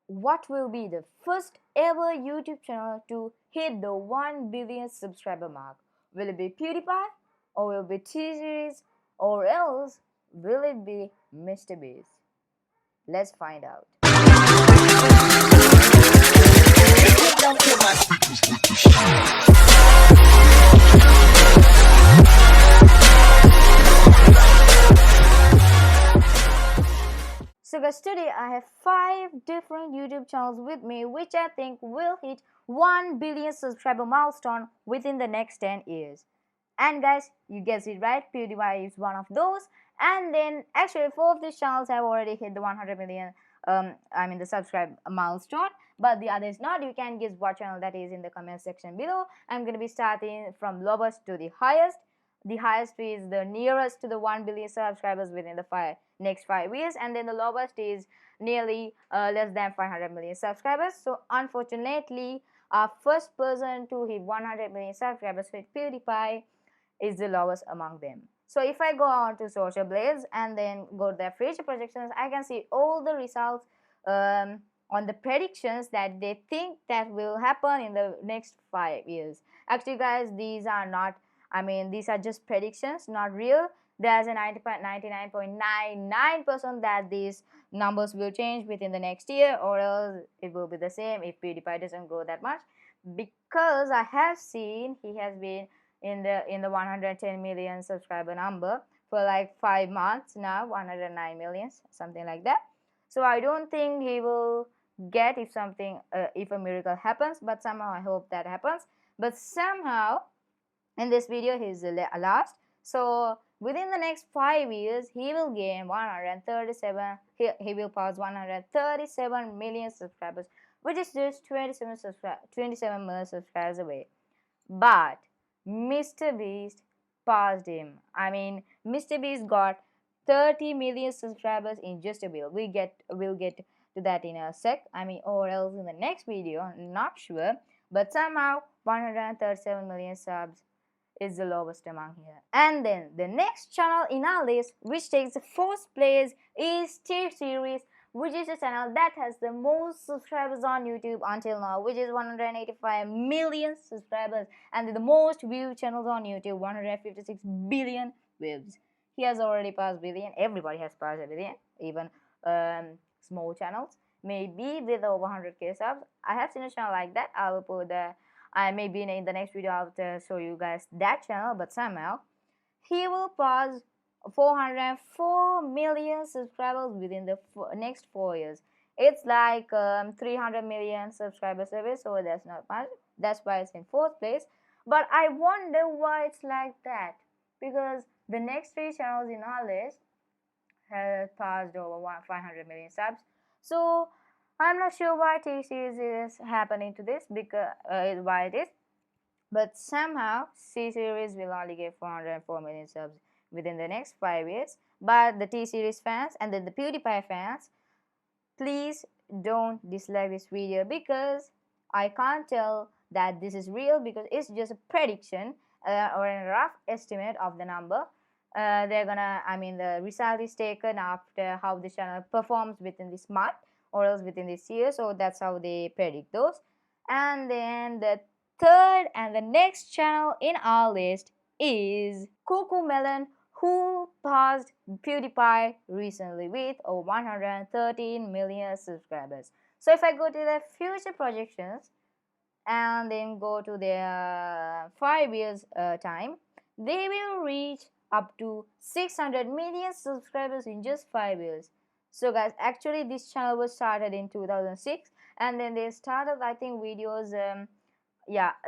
what will be the first ever YouTube channel to hit the 1 billion subscriber mark? Will it be PewDiePie, or will it be TSeries, or else will it be Mr. Beast? Let's find out. So guys, today I have 5 different YouTube channels with me which I think will hit 1 billion subscriber milestone within the next 10 years. And guys, you guessed it right, PewDiePie is one of those. And then actually 4 of these channels have already hit the 100 million the subscribe milestone, but the other is not. You can guess what channel that is in the comment section below. I'm going to be starting from lowest to the highest. The highest is the nearest to the 1 billion subscribers within the next 5 years, and then the lowest is nearly less than 500 million subscribers. So unfortunately, our first person to hit 100 million subscribers with PewDiePie is the lowest among them. So if I go on to Social Blades and then go to their future projections, I can see all the results on the predictions that they think that will happen in the next 5 years. Actually guys, these are not, these are just predictions, not real. There's a 99.99% that these numbers will change within the next year, or else it will be the same if PewDiePie doesn't grow that much, because I have seen he has been in the 110 million subscriber number for like 5 months now, 109 million, something like that. So I don't think he will get if a miracle happens, but somehow I hope that happens. But somehow in this video he's last, so within the next 5 years he will gain 137, he will pass 137 million subscribers, which is just 27 million subscribers away. But Mr. Beast passed him. Mr. Beast got 30 million subscribers in just a week. We'll get to that in a sec. Or else in the next video, not sure. But somehow 137 million subs is the lowest among here. And then the next channel in our list, which takes the first place, is TSeries, which is a channel that has the most subscribers on YouTube until now, which is 185 million subscribers, and the most viewed channels on YouTube, 156 billion views. He has already passed billion. Everybody has passed a billion, even small channels, maybe with over 100k subs. I have seen a channel like that. I will put the maybe in the next video I'll show you guys that channel, but somehow he will pass 404 million subscribers within the next 4 years. It's like 300 million subscribers away, so that's not much. That's why it's in 4th place. But I wonder why it's like that, because the next 3 channels in our list have passed over 500 million subs. So I'm not sure why TSeries is happening to this, because why it is, but somehow TSeries will only get 404 million subs within the next 5 years. But the TSeries fans and then the PewDiePie fans, please don't dislike this video, because I can't tell that this is real, because it's just a prediction or a rough estimate of the number. The result is taken after how the channel performs within this month or else within this year, so that's how they predict those. And then the third and the next channel in our list is Coco Melon, who passed PewDiePie recently with over 113 million subscribers. So if I go to their future projections and then go to their 5 years time, they will reach up to 600 million subscribers in just 5 years. So guys, actually this channel was started in 2006, and then they started, I think, videos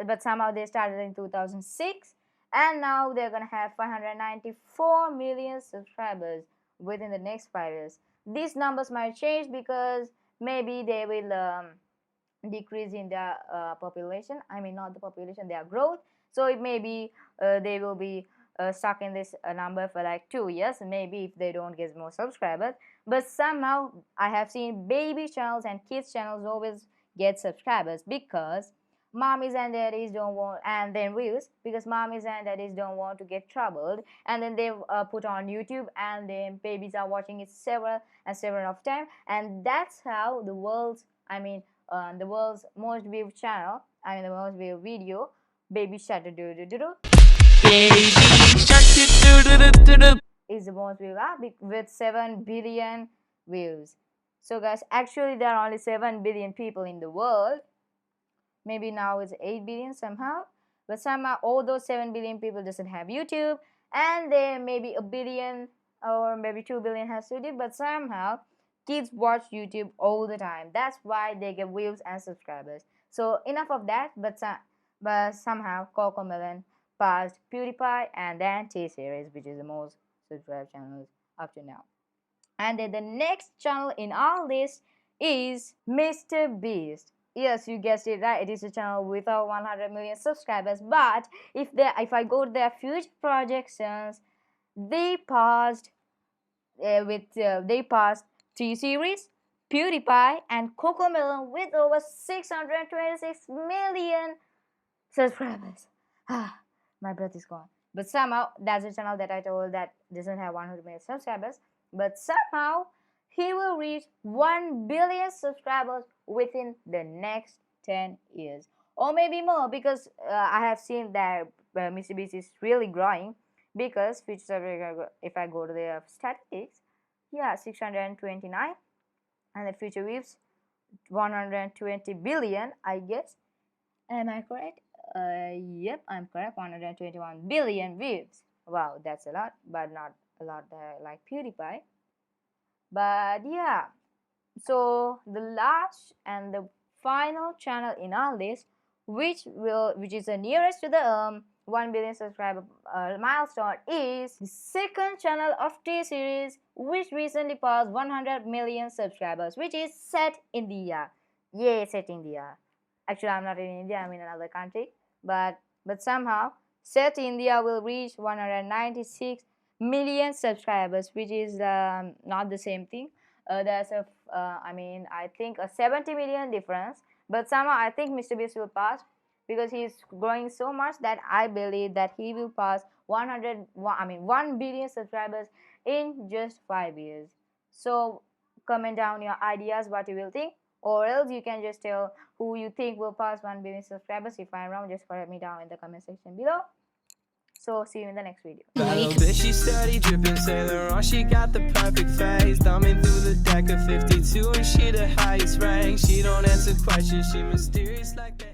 but somehow they started in 2006, and now they're gonna have 594 million subscribers within the next 5 years. These numbers might change because maybe they will decrease in their population. Not the population, their growth. So it may be they will be stuck in this number for like 2 years, maybe, if they don't get more subscribers. But somehow I have seen baby channels and kids channels always get subscribers, because mommies and daddies don't want, and then views, because mommies and daddies don't want to get troubled, and then they put on YouTube, and then babies are watching it several of time, and that's how the world's I mean, the world's most viewed channel, I mean the most viewed video, Baby Shark do do do do do, is the most viewed with 7 billion views. So guys, actually there are only 7 billion people in the world. Maybe now it's 8 billion somehow, but somehow all those 7 billion people doesn't have YouTube, and there may be a billion or maybe 2 billion has YouTube, but somehow kids watch YouTube all the time. That's why they get views and subscribers. So enough of that, but somehow Coco Melon passed PewDiePie and then TSeries, which is the most subscribed channels up to now. And then the next channel in our list is Mr. Beast. Yes, you guessed it right. It is a channel without 100 million subscribers. But if I go to their future projections, they passed TSeries, PewDiePie, and Coco Melon with over 626 million subscribers. My breath is gone. But somehow that's a channel that I told that doesn't have 100 million subscribers. But somehow he will reach 1 billion subscribers within the next 10 years, or maybe more, because I have seen that Mr. Beast is really growing. Because if I go to the statistics, yeah, 629, and the future views 120 billion, I guess. Am I correct? Yep, I'm correct. 121 billion views. Wow, that's a lot, but not a lot like PewDiePie. But yeah, so the last and the final channel in our list, which is the nearest to the 1 billion subscriber milestone, is the second channel of TSeries, which recently passed 100 million subscribers, which is Set India. Yay, Set India. Actually, I'm not in India, I'm in another country, but somehow Set India will reach 196 million subscribers, which is not the same thing. There's a I think a 70 million difference, but somehow I think Mr. Beast will pass, because he's growing so much that I believe that he will pass 1 billion subscribers in just 5 years. So comment down your ideas, what you will think, or else you can just tell who you think will pass 1 billion subscribers. If I'm wrong, just correct me down in the comment section below. So see you in the next video. Little bitch, she steady dripping Sailor on. She got the perfect face, thumbing through the deck of 52, and she the highest rank. She don't answer questions, she mysterious like that.